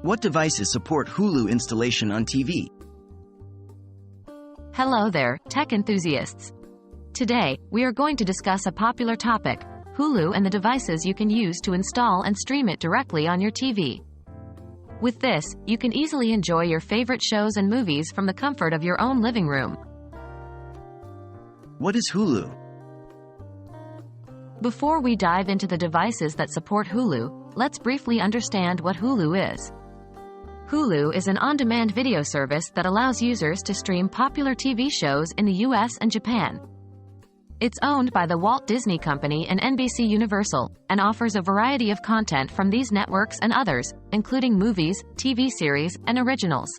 What devices support Hulu installation on TV? Hello there, tech enthusiasts. Today, we are going to discuss a popular topic, Hulu and the devices you can use to install and stream it directly on your TV. With this, you can easily enjoy your favorite shows and movies from the comfort of your own living room. What is Hulu? Before we dive into the devices that support Hulu, let's briefly understand what Hulu is. Hulu is an on-demand video service that allows users to stream popular TV shows in the US and Japan. It's owned by the Walt Disney Company and NBC Universal, and offers a variety of content from these networks and others, including movies, TV series, and originals.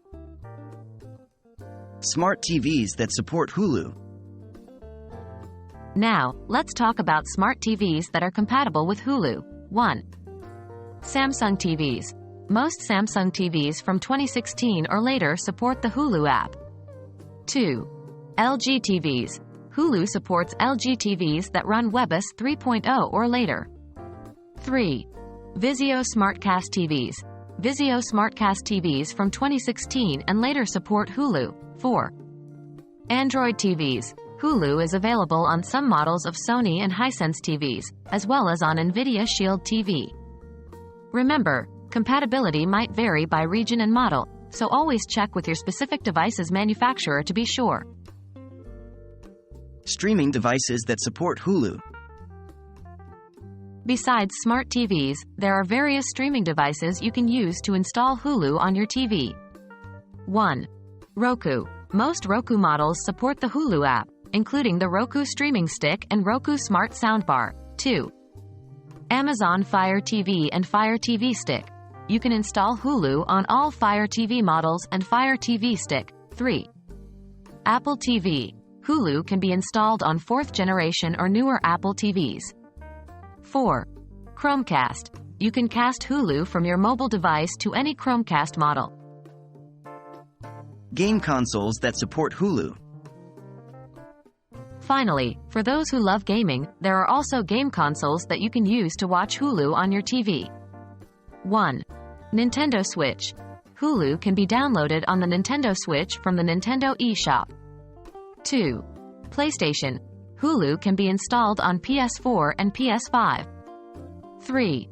Smart TVs that support Hulu. Now, let's talk about smart TVs that are compatible with Hulu. 1. Samsung TVs. Most Samsung TVs from 2016 or later support the Hulu app. 2. LG TVs. Hulu supports LG TVs that run WebOS 3.0 or later. 3. Vizio SmartCast TVs. Vizio SmartCast TVs from 2016 and later support Hulu. 4. Android TVs. Hulu is available on some models of Sony and Hisense TVs, as well as on NVIDIA Shield TV. Remember, compatibility might vary by region and model, so always check with your specific device's manufacturer to be sure. Streaming devices that support Hulu. Besides smart TVs, there are various streaming devices you can use to install Hulu on your TV. 1. Roku. Most Roku models support the Hulu app, including the Roku Streaming Stick and Roku Smart Soundbar. 2. Amazon Fire TV and Fire TV Stick. You can install Hulu on all Fire TV models and Fire TV Stick. 3. Apple TV. Hulu can be installed on 4th generation or newer Apple TVs. 4. Chromecast. You can cast Hulu from your mobile device to any Chromecast model. Game consoles that support Hulu. Finally, for those who love gaming, there are also game consoles that you can use to watch Hulu on your TV. 1. Nintendo Switch. Hulu can be downloaded on the Nintendo Switch from the Nintendo eShop. 2. PlayStation. Hulu can be installed on PS4 and PS5. 3.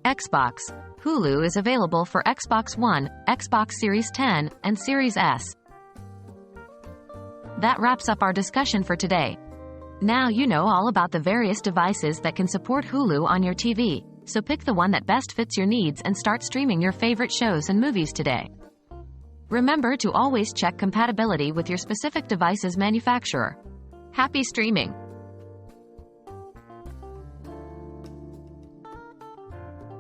Xbox. Hulu is available for Xbox One, Xbox Series X, and Series S. That wraps up our discussion for today. Now you know all about the various devices that can support Hulu on your TV, so pick the one that best fits your needs and start streaming your favorite shows and movies today. Remember to always check compatibility with your specific device's manufacturer. Happy streaming!